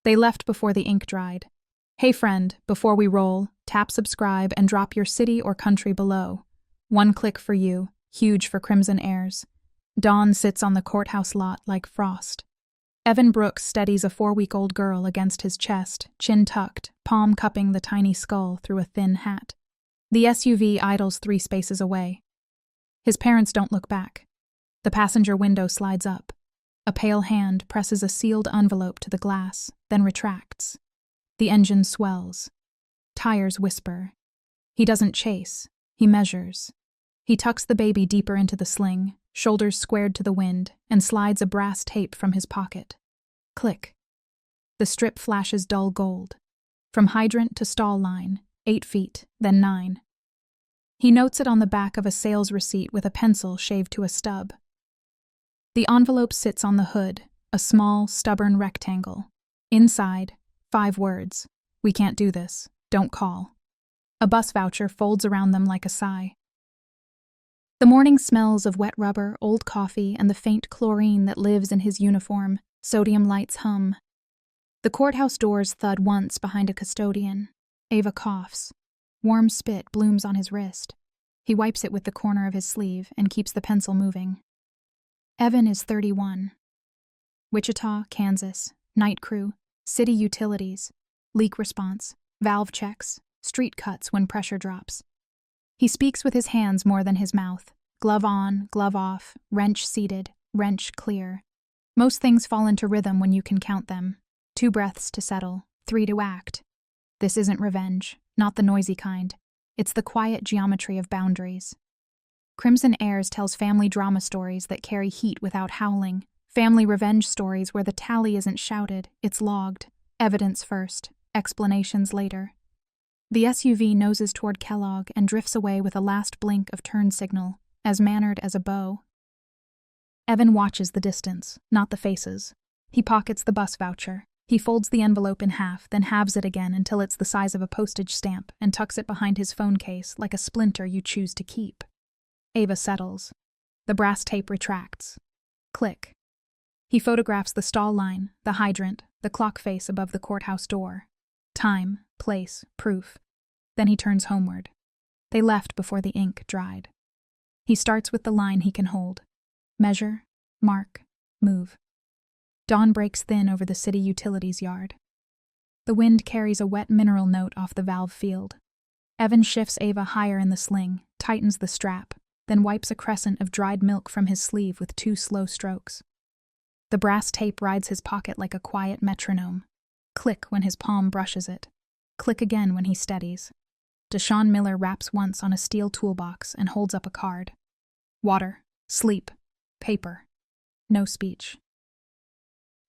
They left before the ink dried. Hey friend, before we roll, tap subscribe and drop your city or country below. One click for you, huge for Crimson Heirs. Dawn sits on the courthouse lot like frost. Evan Brooks steadies a 4-week-old girl against his chest, chin tucked, palm cupping the tiny skull through a thin hat. The SUV idles 3 spaces away. His parents don't look back. The passenger window slides up. A pale hand presses a sealed envelope to the glass, then retracts. The engine swells. Tires whisper. He doesn't chase. He measures. He tucks the baby deeper into the sling, shoulders squared to the wind, and slides a brass tape from his pocket. Click. The strip flashes dull gold. From hydrant to stall line, 8 feet, then 9. He notes it on the back of a sales receipt with a pencil shaved to a stub. The envelope sits on the hood, a small, stubborn rectangle. Inside, 5 words. We can't do this. Don't call. A bus voucher folds around them like a sigh. The morning smells of wet rubber, old coffee, and the faint chlorine that lives in his uniform. Sodium lights hum. The courthouse doors thud once behind a custodian. Ava coughs. Warm spit blooms on his wrist. He wipes it with the corner of his sleeve and keeps the pencil moving. Evan is 31. Wichita, Kansas. Night crew. City utilities. Leak response. Valve checks. Street cuts when pressure drops. He speaks with his hands more than his mouth. Glove on, glove off, wrench seated, wrench clear. Most things fall into rhythm when you can count them. 2 breaths to settle, 3 to act. This isn't revenge, not the noisy kind. It's the quiet geometry of boundaries. Crimson Heirs tells family drama stories that carry heat without howling. Family revenge stories where the tally isn't shouted, it's logged. Evidence first, explanations later. The SUV noses toward Kellogg and drifts away with a last blink of turn signal, as mannered as a bow. Evan watches the distance, not the faces. He pockets the bus voucher. He folds the envelope in half, then halves it again until it's the size of a postage stamp and tucks it behind his phone case like a splinter you choose to keep. Ava settles. The brass tape retracts. Click. He photographs the stall line, the hydrant, the clock face above the courthouse door. Time, place, proof. Then he turns homeward. They left before the ink dried. He starts with the line he can hold. Measure, mark, move. Dawn breaks thin over the city utilities yard. The wind carries a wet mineral note off the valve field. Evan shifts Ava higher in the sling, tightens the strap, then wipes a crescent of dried milk from his sleeve with 2 slow strokes. The brass tape rides his pocket like a quiet metronome. Click when his palm brushes it. Click again when he steadies. Deshaun Miller raps once on a steel toolbox and holds up a card. Water, sleep, paper. No speech.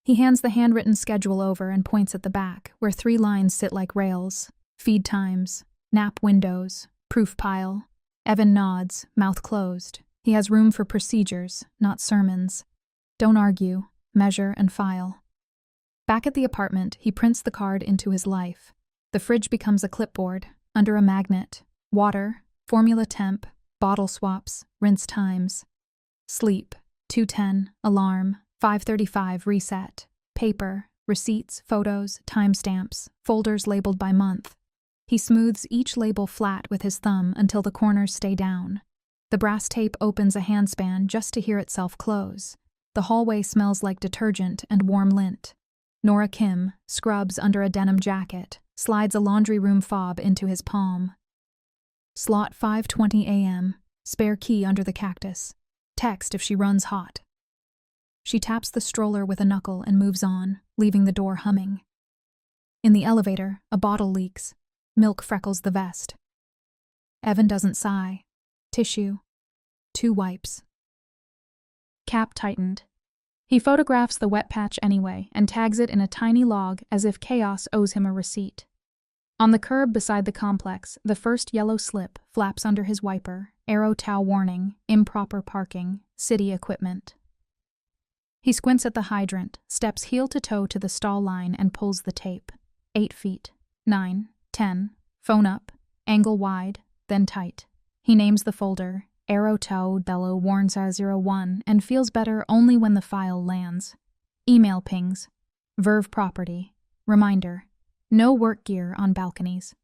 He hands the handwritten schedule over and points at the back, where 3 lines sit like rails. Feed times, nap windows, proof pile. Evan nods, mouth closed. He has room for procedures, not sermons. Don't argue, measure and file. Back at the apartment, he prints the card into his life. The fridge becomes a clipboard, under a magnet. Water, formula temp, bottle swaps, rinse times. Sleep, 2:10, alarm, 5:35 reset. Paper, receipts, photos, timestamps, folders labeled by month. He smooths each label flat with his thumb until the corners stay down. The brass tape opens a handspan just to hear itself close. The hallway smells like detergent and warm lint. Nora Kim, scrubs under a denim jacket, slides a laundry room fob into his palm. Slot 5:20 a.m., spare key under the cactus. Text if she runs hot. She taps the stroller with a knuckle and moves on, leaving the door humming. In the elevator, a bottle leaks. Milk freckles the vest. Evan doesn't sigh. Tissue. 2 wipes. Cap tightened. He photographs the wet patch anyway and tags it in a tiny log as if chaos owes him a receipt. On the curb beside the complex, the first yellow slip flaps under his wiper, arrow tow warning, improper parking, city equipment. He squints at the hydrant, steps heel to toe to the stall line and pulls the tape. 8 feet, 9, 10, phone up, angle wide, then tight. He names the folder, Arrow Tow Bello Warnsa 01, and feels better only when the file lands. Email pings. Verve property. Reminder: no work gear on balconies.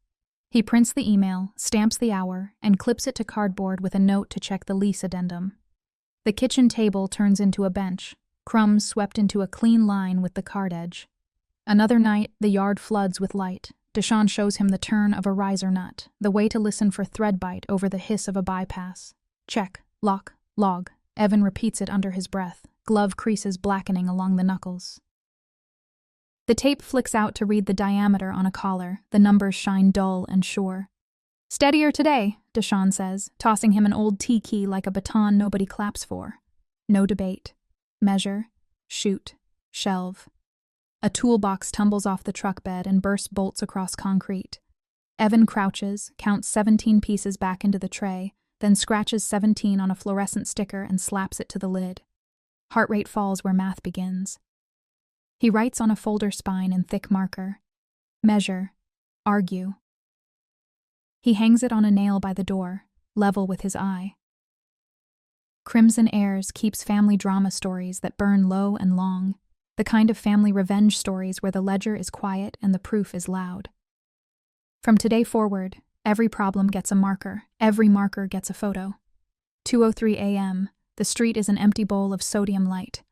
He prints the email, stamps the hour, and clips it to cardboard with a note to check the lease addendum. The kitchen table turns into a bench, crumbs swept into a clean line with the card edge. Another night, the yard floods with light. Deshawn shows him the turn of a riser nut, the way to listen for thread bite over the hiss of a bypass. Check, lock, log. Evan repeats it under his breath, glove creases blackening along the knuckles. The tape flicks out to read the diameter on a collar. The numbers shine dull and sure. "Steadier today," Deshawn says, tossing him an old T-key like a baton nobody claps for. No debate. Measure, shoot, shelve. A toolbox tumbles off the truck bed and bursts bolts across concrete. Evan crouches, counts 17 pieces back into the tray, then scratches 17 on a fluorescent sticker and slaps it to the lid. Heart rate falls where math begins. He writes on a folder spine in thick marker. Measure, argue. He hangs it on a nail by the door, level with his eye. Crimson Heirs keeps family drama stories that burn low and long, the kind of family revenge stories where the ledger is quiet and the proof is loud. From today forward, every problem gets a marker, every marker gets a photo. 2:03 a.m., the street is an empty bowl of sodium light.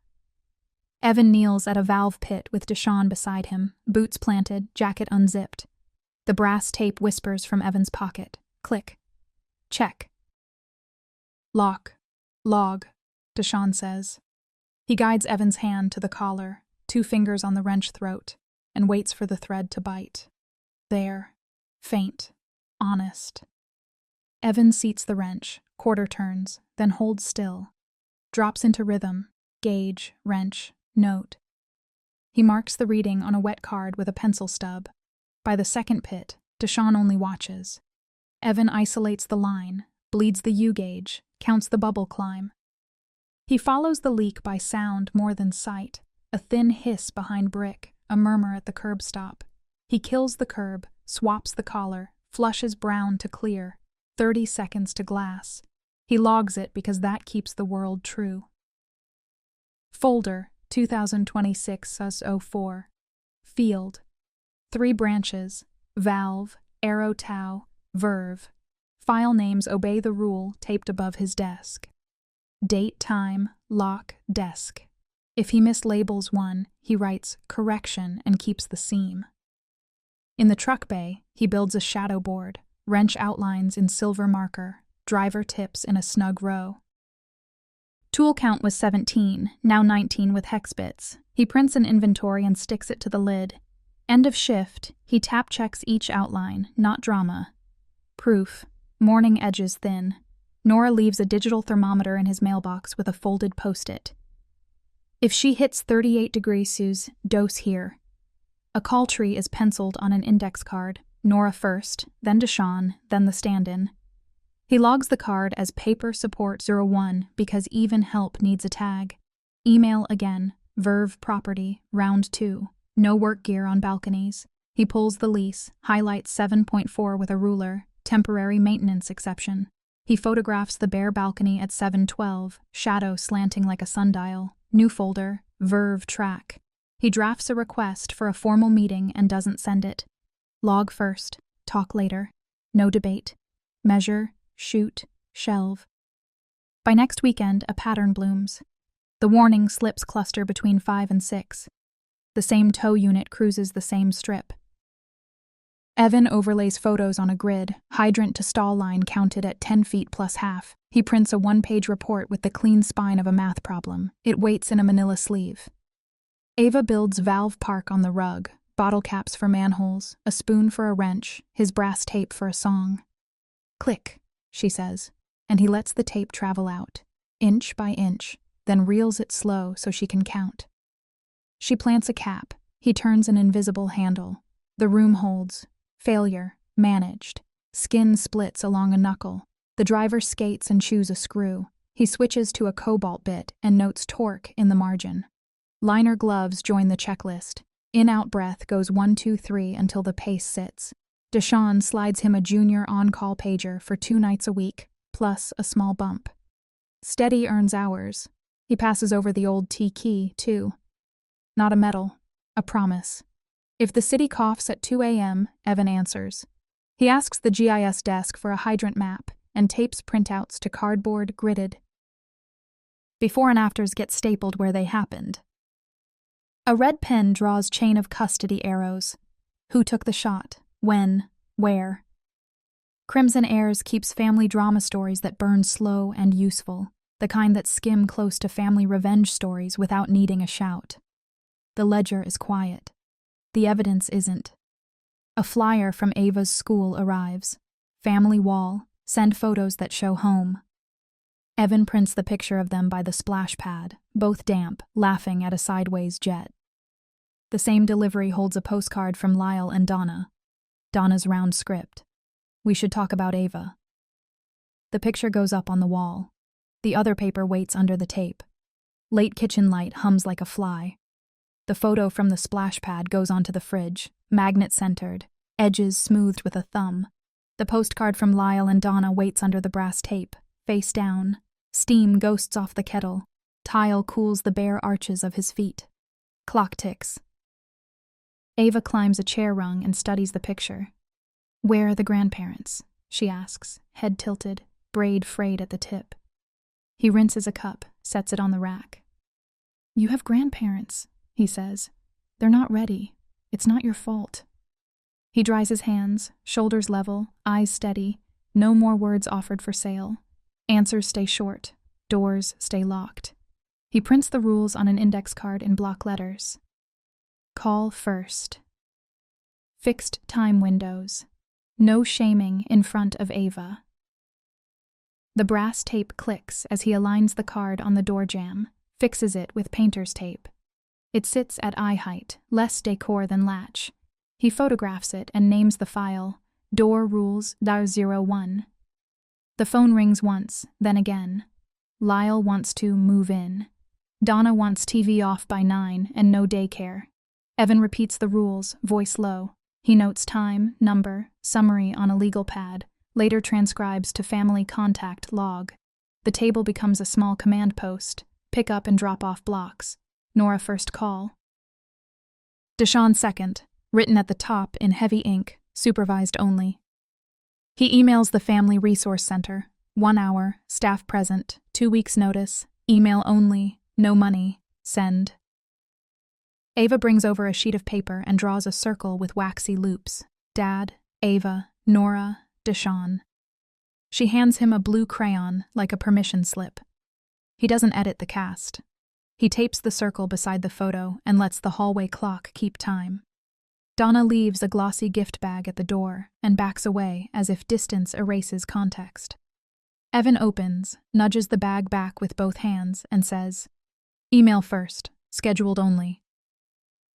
Evan kneels at a valve pit with Deshawn beside him, boots planted, jacket unzipped. The brass tape whispers from Evan's pocket. Click. Check. Lock. Log, Deshawn says. He guides Evan's hand to the collar, 2 fingers on the wrench throat, and waits for the thread to bite. There. Faint. Honest. Evan seats the wrench, quarter turns, then holds still. Drops into rhythm. Gauge, wrench, note. He marks the reading on a wet card with a pencil stub. By the second pit, Deshawn only watches. Evan isolates the line, bleeds the U-gauge, counts the bubble climb. He follows the leak by sound more than sight, a thin hiss behind brick, a murmur at the curb stop. He kills the curb, swaps the collar, flushes brown to clear, 30 seconds to glass. He logs it because that keeps the world true. Folder, 2026-04. Field. 3 branches, valve, arrow tau, verve. File names obey the rule taped above his desk. Date, time, lock, desk. If he mislabels one, he writes correction and keeps the seam. In the truck bay, he builds a shadow board, wrench outlines in silver marker, driver tips in a snug row. Tool count was 17, now 19 with hex bits. He prints an inventory and sticks it to the lid. End of shift, he tap checks each outline, not drama. Proof, morning edges thin. Nora leaves a digital thermometer in his mailbox with a folded post-it. If she hits 38 degrees Celsius, dose here. A call tree is penciled on an index card, Nora first, then Deshawn, then the stand-in. He logs the card as paper support 01 because even help needs a tag. Email again, Verve property, round 2. No work gear on balconies. He pulls the lease, highlights 7.4 with a ruler, temporary maintenance exception. He photographs the bare balcony at 7:12, shadow slanting like a sundial. New folder, Verve track. He drafts a request for a formal meeting and doesn't send it. Log first, talk later. No debate. Measure, shoot, shelve. By next weekend, a pattern blooms. The warning slips cluster between 5 and 6. The same tow unit cruises the same strip. Evan overlays photos on a grid, hydrant to stall line counted at 10 feet plus half. He prints a 1-page report with the clean spine of a math problem. It waits in a manila sleeve. Ava builds valve park on the rug, bottle caps for manholes, a spoon for a wrench, his brass tape for a song. Click, she says, and he lets the tape travel out, inch by inch, then reels it slow so she can count. She plants a cap. He turns an invisible handle. The room holds. Failure. Managed. Skin splits along a knuckle. The driver skates and chews a screw. He switches to a cobalt bit and notes torque in the margin. Liner gloves join the checklist. In-out breath goes 1, 2, 3 until the pace sits. Deshawn slides him a junior on-call pager for 2 nights a week, plus a small bump. Steady earns hours. He passes over the old T-key, too. Not a medal, a promise. If the city coughs at 2 a.m., Evan answers. He asks the GIS desk for a hydrant map and tapes printouts to cardboard gridded. Before and afters get stapled where they happened. A red pen draws chain of custody arrows. Who took the shot? When? Where? Crimson Heirs keeps family drama stories that burn slow and useful, the kind that skim close to family revenge stories without needing a shout. The ledger is quiet. The evidence isn't. A flyer from Ava's school arrives. Family wall, send photos that show home. Evan prints the picture of them by the splash pad, both damp, laughing at a sideways jet. The same delivery holds a postcard from Lyle and Donna. Donna's round script. We should talk about Ava. The picture goes up on the wall. The other paper waits under the tape. Late kitchen light hums like a fly. The photo from the splash pad goes onto the fridge, magnet-centered, edges smoothed with a thumb. The postcard from Lyle and Donna waits under the brass tape, face down. Steam ghosts off the kettle. Tile cools the bare arches of his feet. Clock ticks. Ava climbs a chair rung and studies the picture. Where are the grandparents? She asks, head tilted, braid frayed at the tip. He rinses a cup, sets it on the rack. You have grandparents, he says. They're not ready. It's not your fault. He dries his hands, shoulders level, eyes steady. No more words offered for sale. Answers stay short. Doors stay locked. He prints the rules on an index card in block letters. Call first. Fixed time windows. No shaming in front of Ava. The brass tape clicks as he aligns the card on the door jamb, fixes it with painter's tape. It sits at eye height, less decor than latch. He photographs it and names the file, Door Rules -01. The phone rings once, then again. Lyle wants to move in. Donna wants TV off by 9 and no daycare. Evan repeats the rules, voice low. He notes time, number, summary on a legal pad, later transcribes to family contact log. The table becomes a small command post, pick up and drop off blocks. Nora first call. Deshaun second, written at the top in heavy ink, supervised only. He emails the Family Resource Center. 1 hour, staff present, 2 weeks notice, email only, no money, send. Ava brings over a sheet of paper and draws a circle with waxy loops. Dad, Ava, Nora, Deshaun. She hands him a blue crayon like a permission slip. He doesn't edit the cast. He tapes the circle beside the photo and lets the hallway clock keep time. Donna leaves a glossy gift bag at the door and backs away as if distance erases context. Evan opens, nudges the bag back with both hands, and says, Email first, scheduled only.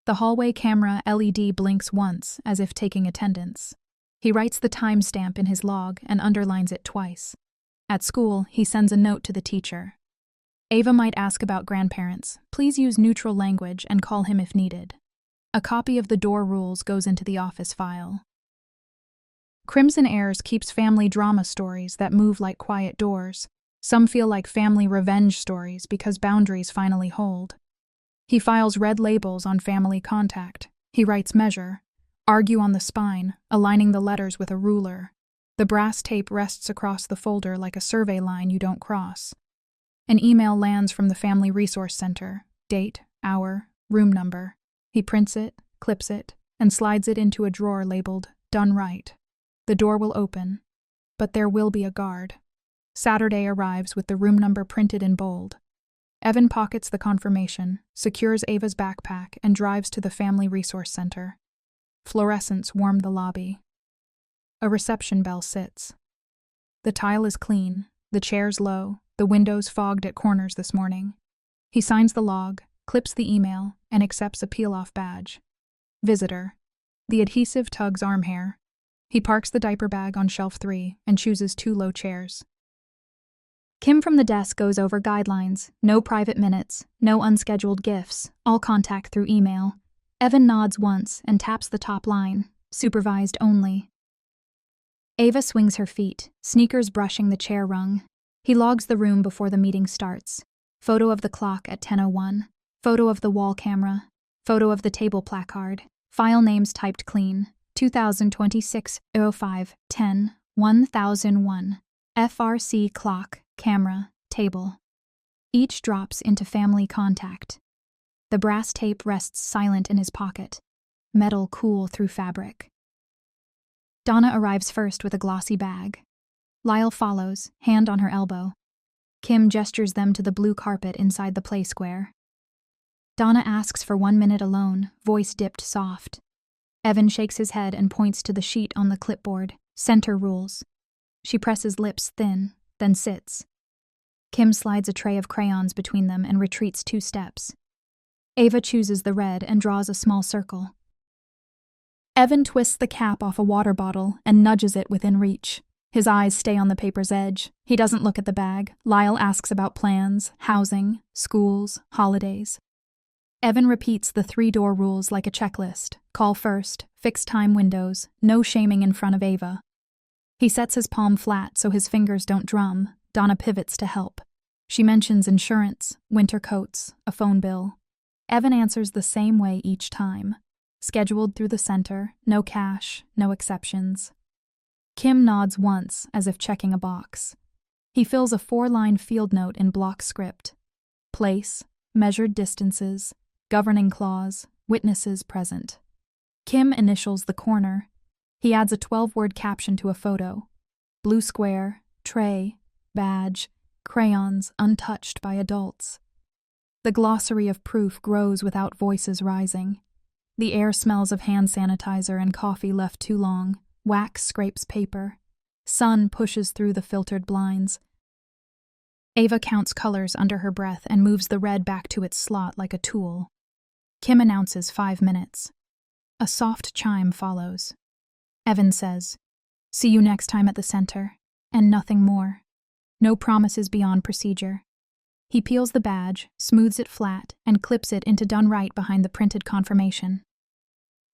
The hallway camera LED blinks once as if taking attendance. He writes the timestamp in his log and underlines it twice. At school, he sends a note to the teacher. Ava might ask about grandparents. Please use neutral language and call him if needed. A copy of the door rules goes into the office file. Crimson Heirs keeps family drama stories that move like quiet doors. Some feel like family revenge stories because boundaries finally hold. He files red labels on family contact. He writes measure, argue on the spine, aligning the letters with a ruler. The brass tape rests across the folder like a survey line you don't cross. An email lands from the Family Resource Center, date, hour, room number. He prints it, clips it, and slides it into a drawer labeled, Done Right. The door will open, but there will be a guard. Saturday arrives with the room number printed in bold. Evan pockets the confirmation, secures Ava's backpack, and drives to the Family Resource Center. Fluorescents warm the lobby. A reception bell sits. The tile is clean, the chairs low, the windows fogged at corners this morning. He signs the log, clips the email, and accepts a peel-off badge. Visitor. The adhesive tugs arm hair. He parks the diaper bag on shelf 3 and chooses 2 low chairs. Kim from the desk goes over guidelines, no private minutes, no unscheduled gifts, all contact through email. Evan nods once and taps the top line, supervised only. Ava swings her feet, sneakers brushing the chair rung. He logs the room before the meeting starts. Photo of the clock at 10:01. Photo of the wall camera. Photo of the table placard. File names typed clean. 2026-05-10-1001. FRC clock, camera, table. Each drops into family contact. The brass tape rests silent in his pocket. Metal cool through fabric. Donna arrives first with a glossy bag. Lyle follows, hand on her elbow. Kim gestures them to the blue carpet inside the play square. Donna asks for 1 minute alone, voice dipped soft. Evan shakes his head and points to the sheet on the clipboard. Center rules. She presses lips thin, then sits. Kim slides a tray of crayons between them and retreats 2 steps. Ava chooses the red and draws a small circle. Evan twists the cap off a water bottle and nudges it within reach. His eyes stay on the paper's edge. He doesn't look at the bag. Lyle asks about plans, housing, schools, holidays. Evan repeats the 3-door rules like a checklist. Call first, fixed time windows, no shaming in front of Ava. He sets his palm flat so his fingers don't drum. Donna pivots to help. She mentions insurance, winter coats, a phone bill. Evan answers the same way each time. Scheduled through the center, no cash, no exceptions. Kim nods once, as if checking a box. He fills a 4-line field note in block script. Place, measured distances, governing clause, witnesses present. Kim initials the corner. He adds a 12-word caption to a photo. Blue square, tray, badge, crayons untouched by adults. The glossary of proof grows without voices rising. The air smells of hand sanitizer and coffee left too long. Wax scrapes paper. Sun pushes through the filtered blinds. Ava counts colors under her breath and moves the red back to its slot like a tool. Kim announces 5 minutes. A soft chime follows. Evan says, "See you next time at the center," and nothing more. No promises beyond procedure. He peels the badge, smooths it flat, and clips it into done right behind the printed confirmation.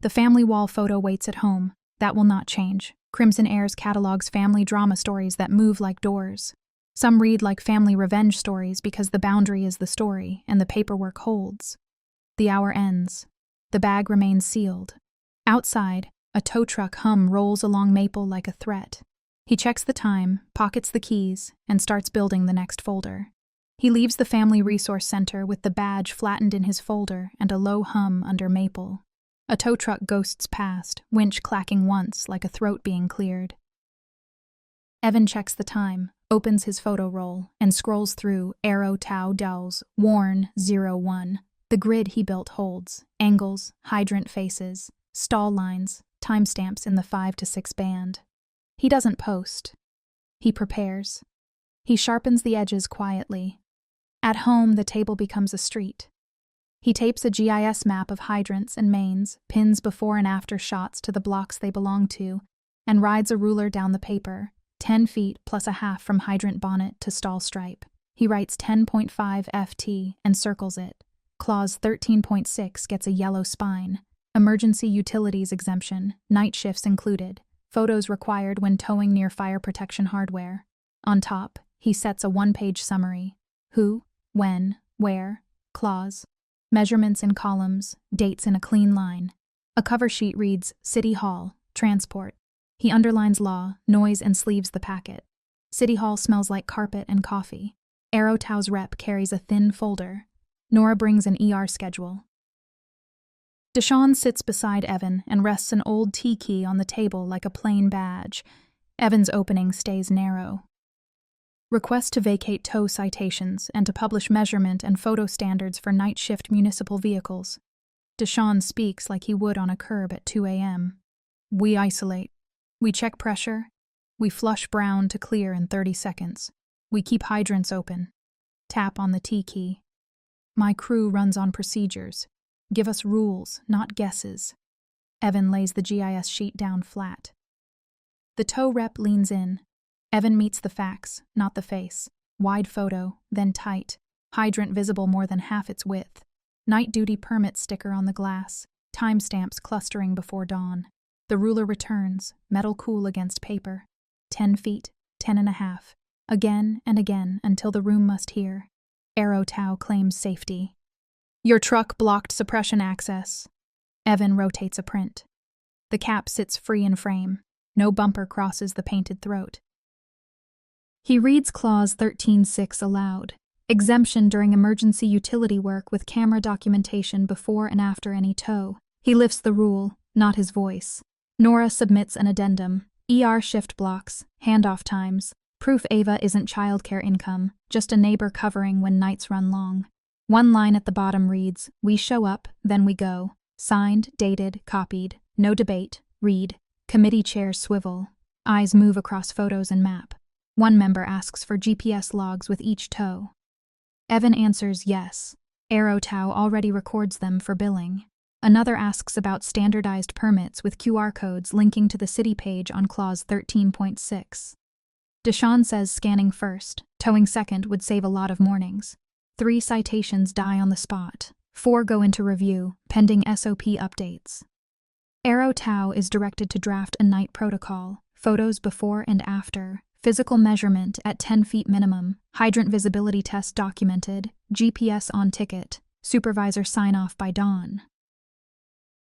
The family wall photo waits at home. That will not change. Crimson Heirs catalogs family drama stories that move like doors. Some read like family revenge stories because the boundary is the story and the paperwork holds. The hour ends. The bag remains sealed. Outside, a tow truck hum rolls along Maple like a threat. He checks the time, pockets the keys, and starts building the next folder. He leaves the Family Resource Center with the badge flattened in his folder and a low hum under Maple. A tow truck ghosts past, winch clacking once like a throat being cleared. Evan checks the time, opens his photo roll, and scrolls through Arrow Tau Dow's Warn 01. The grid he built holds angles, hydrant faces, stall lines, timestamps in the 5 to 6 band. He doesn't post. He prepares. He sharpens the edges quietly. At home, the table becomes a street. He tapes a GIS map of hydrants and mains, pins before and after shots to the blocks they belong to, and rides a ruler down the paper, 10 feet plus a half from hydrant bonnet to stall stripe. He writes 10.5 FT and circles it. Clause 13.6 gets a yellow spine. Emergency utilities exemption, night shifts included. Photos required when towing near fire protection hardware. On top, he sets a 1-page summary. Who, when, where, clause. Measurements in columns, dates in a clean line. A cover sheet reads, City Hall, transport. He underlines law, noise, and sleeves the packet. City Hall smells like carpet and coffee. Arrow Tau's rep carries a thin folder. Nora brings an ER schedule. Deshawn sits beside Evan and rests an old T key on the table like a plain badge. Evan's opening stays narrow. Request to vacate tow citations and to publish measurement and photo standards for night shift municipal vehicles. Deshawn speaks like he would on a curb at 2 a.m. We isolate. We check pressure. We flush brown to clear in 30 seconds. We keep hydrants open. Tap on the T key. My crew runs on procedures. Give us rules, not guesses. Evan lays the GIS sheet down flat. The tow rep leans in. Evan meets the facts, not the face. Wide photo, then tight. Hydrant visible more than half its width. Night duty permit sticker on the glass. Timestamps clustering before dawn. The ruler returns, metal cool against paper. 10 feet, 10.5. Again and again until the room must hear. Arrow Tau claims safety. Your truck blocked suppression access. Evan rotates a print. The cap sits free in frame. No bumper crosses the painted throat. He reads Clause 13.6 aloud. Exemption during emergency utility work with camera documentation before and after any tow. He lifts the rule, not his voice. Nora submits an addendum. ER shift blocks, handoff times. Proof Ava isn't childcare income, just a neighbor covering when nights run long. One line at the bottom reads, "We show up, then we go." Signed, dated, copied. No debate. Read. Committee chairs swivel. Eyes move across photos and map. One member asks for GPS logs with each tow. Evan answers yes. AeroTow already records them for billing. Another asks about standardized permits with QR codes linking to the city page on Clause 13.6. Deshawn says scanning first, towing second would save a lot of mornings. 3 citations die on the spot. 4 go into review, pending SOP updates. AeroTow is directed to draft a night protocol, photos before and after, physical measurement at 10 feet minimum, hydrant visibility test documented, GPS on ticket, supervisor sign-off by dawn.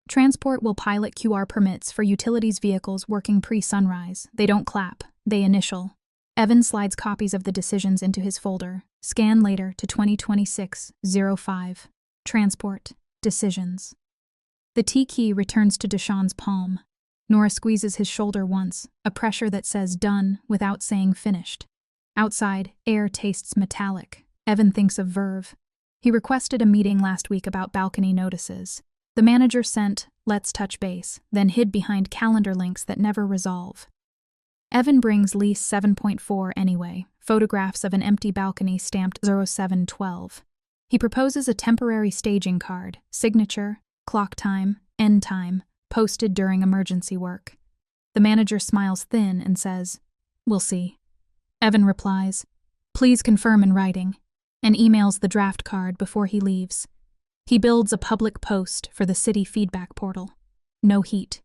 Transport will pilot QR permits for utilities vehicles working pre-sunrise. They don't clap, they initial. Evan slides copies of the decisions into his folder. Scan later to 2026-05. Transport. Decisions. The T key returns to Deshawn's palm. Nora squeezes his shoulder once, a pressure that says done without saying finished. Outside, air tastes metallic. Evan thinks of Verve. He requested a meeting last week about balcony notices. The manager sent, "Let's touch base," then hid behind calendar links that never resolve. Evan brings lease 7.4 anyway, photographs of an empty balcony stamped 0712. He proposes a temporary staging card, signature, clock time, end time, posted during emergency work. The manager smiles thin and says, "We'll see." Evan replies, "Please confirm in writing," and emails the draft card before he leaves. He builds a public post for the city feedback portal. No heat.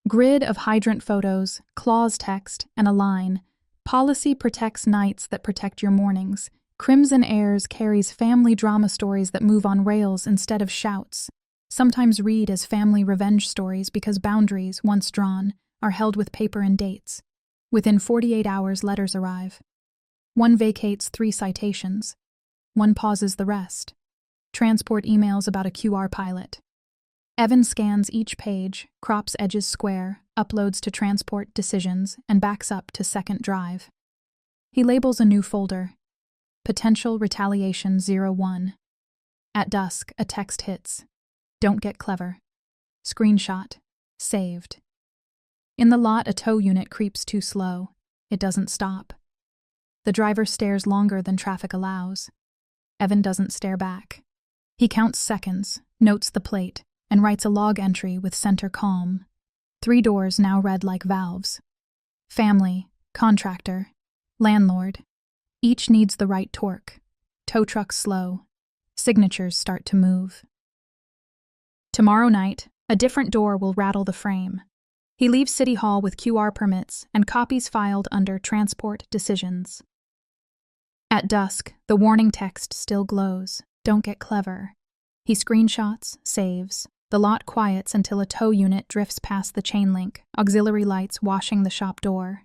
Grid of hydrant photos, clause text, and a line. Policy protects nights that protect your mornings. Crimson Heirs carries family drama stories that move on rails instead of shouts. Sometimes read as family revenge stories because boundaries, once drawn, are held with paper and dates. Within 48 hours, letters arrive. One vacates 3 citations. One pauses the rest. Transport emails about a QR pilot. Evan scans each page, crops edges square, uploads to Transport Decisions, and backs up to Second Drive. He labels a new folder. Potential Retaliation 01. At dusk, a text hits. Don't get clever. Screenshot. Saved. In the lot, a tow unit creeps too slow. It doesn't stop. The driver stares longer than traffic allows. Evan doesn't stare back. He counts seconds, notes the plate, and writes a log entry with center calm. 3 doors now read like valves. Family, contractor, landlord. Each needs the right torque. Tow truck slow. Signatures start to move. Tomorrow night, a different door will rattle the frame. He leaves City Hall with QR permits and copies filed under Transport Decisions. At dusk, the warning text still glows. Don't get clever. He screenshots, saves. The lot quiets until a tow unit drifts past the chain link, auxiliary lights washing the shop door.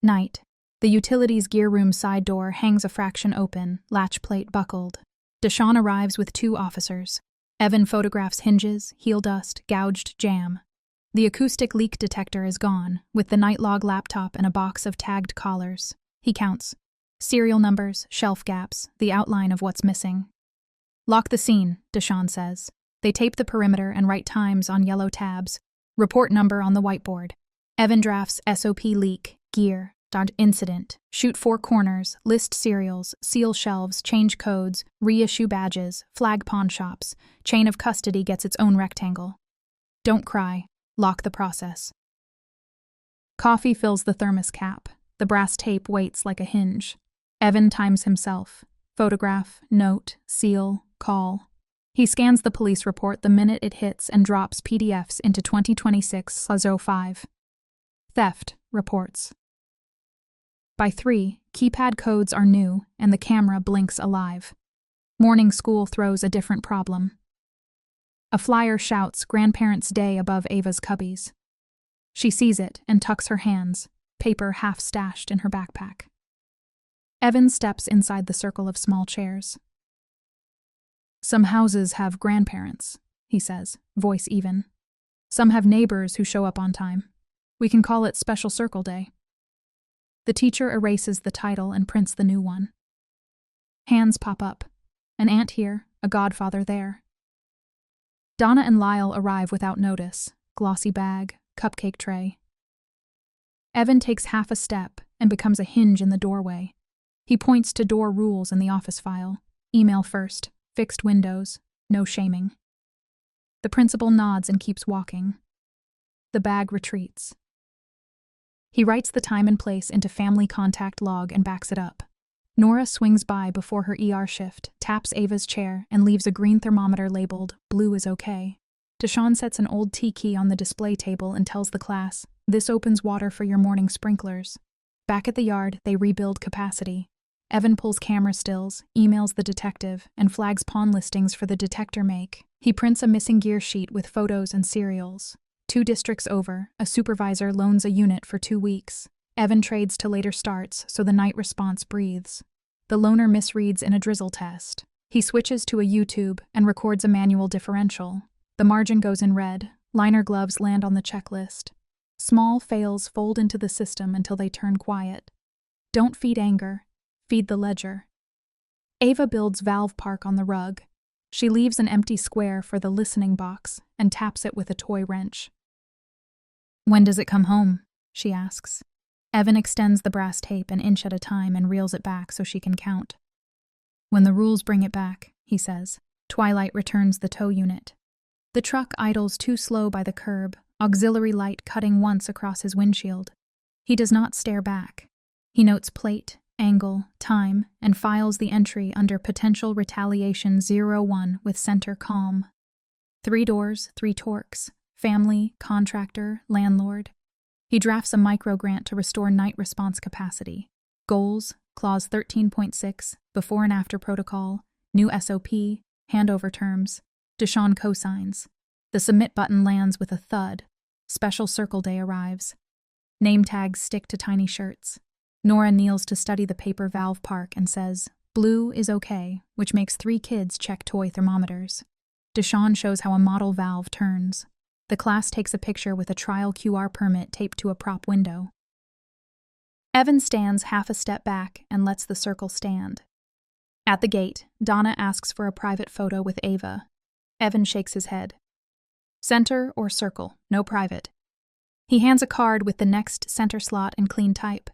Night. The utilities gear room side door hangs a fraction open, latch plate buckled. Deshawn arrives with 2 officers. Evan photographs hinges, heel dust, gouged jam. The acoustic leak detector is gone, with the night log laptop and a box of tagged collars. He counts. Serial numbers, shelf gaps, the outline of what's missing. Lock the scene, Deshawn says. They tape the perimeter and write times on yellow tabs. Report number on the whiteboard. Evan drafts SOP leak, gear, incident, shoot 4 corners, list serials, seal shelves, change codes, reissue badges, flag pawn shops. Chain of custody gets its own rectangle. Don't cry. Lock the process. Coffee fills the thermos cap. The brass tape waits like a hinge. Evan times himself. Photograph, note, seal, call. He scans the police report the minute it hits and drops PDFs into 2026/05. Theft reports. By 3, keypad codes are new and the camera blinks alive. Morning school throws a different problem. A flyer shouts Grandparents' Day above Ava's cubbies. She sees it and tucks her hands, paper half stashed in her backpack. Evan steps inside the circle of small chairs. Some houses have grandparents, he says, voice even. Some have neighbors who show up on time. We can call it Special Circle Day. The teacher erases the title and prints the new one. Hands pop up. An aunt here, a godfather there. Donna and Lyle arrive without notice, glossy bag, cupcake tray. Evan takes half a step and becomes a hinge in the doorway. He points to door rules in the office file. Email first, fixed windows, no shaming. The principal nods and keeps walking. The bag retreats. He writes the time and place into family contact log and backs it up. Nora swings by before her ER shift, taps Ava's chair, and leaves a green thermometer labeled, "Blue is okay." Deshawn sets an old tea key on the display table and tells the class, "This opens water for your morning sprinklers." Back at the yard, they rebuild capacity. Evan pulls camera stills, emails the detective, and flags pawn listings for the detector make. He prints a missing gear sheet with photos and serials. 2 districts over, a supervisor loans a unit for 2 weeks. Evan trades to later starts so the night response breathes. The loaner misreads in a drizzle test. He switches to a YouTube and records a manual differential. The margin goes in red. Liner gloves land on the checklist. Small fails fold into the system until they turn quiet. Don't feed anger. Feed the ledger. Ava builds valve park on the rug. She leaves an empty square for the listening box and taps it with a toy wrench. "When does it come home?" she asks. Evan extends the brass tape an inch at a time and reels it back so she can count. "When the rules bring it back," he says. Twilight returns the tow unit. The truck idles too slow by the curb, auxiliary light cutting once across his windshield. He does not stare back. He notes plate, angle, time, and files the entry under potential retaliation 01 with center calm. 3 doors, 3 torques, family, contractor, landlord. He drafts a micro-grant to restore night response capacity. Goals, Clause 13.6, before and after protocol, new SOP, handover terms. Deshawn cosigns. The submit button lands with a thud. Special Circle Day arrives. Name tags stick to tiny shirts. Nora kneels to study the paper valve park and says, "Blue is okay," which makes 3 kids check toy thermometers. Deshawn shows how a model valve turns. The class takes a picture with a trial QR permit taped to a prop window. Evan stands half a step back and lets the circle stand. At the gate, Donna asks for a private photo with Ava. Evan shakes his head. "Center or circle, no private." He hands a card with the next center slot and clean type.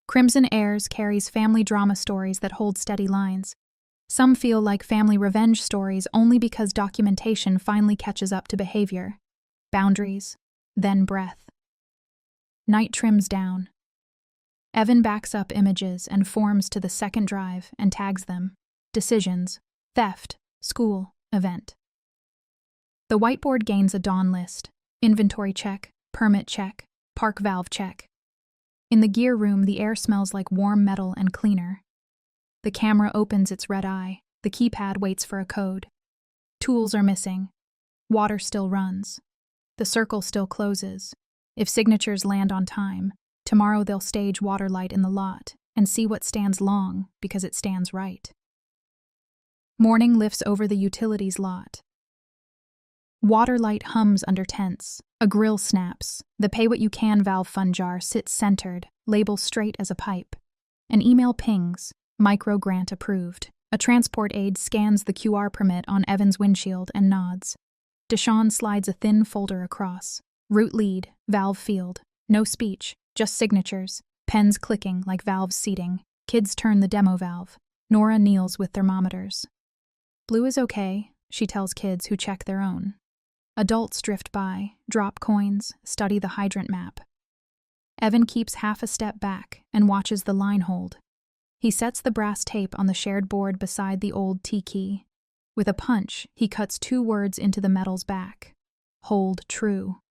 Crimson Heirs carries family drama stories that hold steady lines. Some feel like family revenge stories only because documentation finally catches up to behavior. Boundaries, then breath. Night trims down. Evan backs up images and forms to the second drive and tags them. Decisions, theft, school, event. The whiteboard gains a dawn list. Inventory check, permit check, park valve check. In the gear room, the air smells like warm metal and cleaner. The camera opens its red eye. The keypad waits for a code. Tools are missing. Water still runs. The circle still closes. If signatures land on time, tomorrow they'll stage water light in the lot and see what stands long because it stands right. Morning lifts over the utilities lot. Water light hums under tents. A grill snaps. The pay-what-you-can valve fun jar sits centered, label straight as a pipe. An email pings. Micro grant approved. A transport aide scans the QR permit on Evan's windshield and nods. Deshawn slides a thin folder across. Route lead, valve field. No speech, just signatures. Pens clicking like valves seating. Kids turn the demo valve. Nora kneels with thermometers. "Blue is okay," she tells kids who check their own. Adults drift by, drop coins, study the hydrant map. Evan keeps half a step back and watches the line hold. He sets the brass tape on the shared board beside the old T-key. With a punch, he cuts 2 words into the metal's back. Hold true.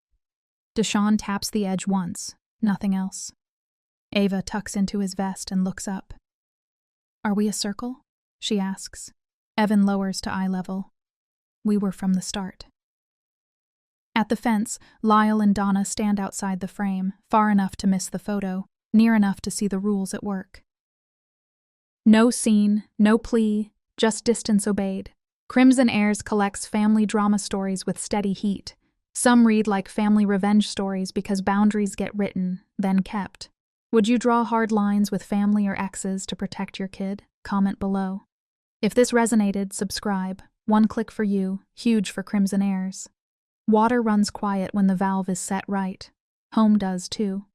Deshawn taps the edge once, nothing else. Ava tucks into his vest and looks up. "Are we a circle?" she asks. Evan lowers to eye level. "We were from the start." At the fence, Lyle and Donna stand outside the frame, far enough to miss the photo, near enough to see the rules at work. No scene, no plea, just distance obeyed. Crimson Heirs collects family drama stories with steady heat. Some read like family revenge stories because boundaries get written, then kept. Would you draw hard lines with family or exes to protect your kid? Comment below. If this resonated, subscribe. One click for you, huge for Crimson Heirs. Water runs quiet when the valve is set right. Home does too.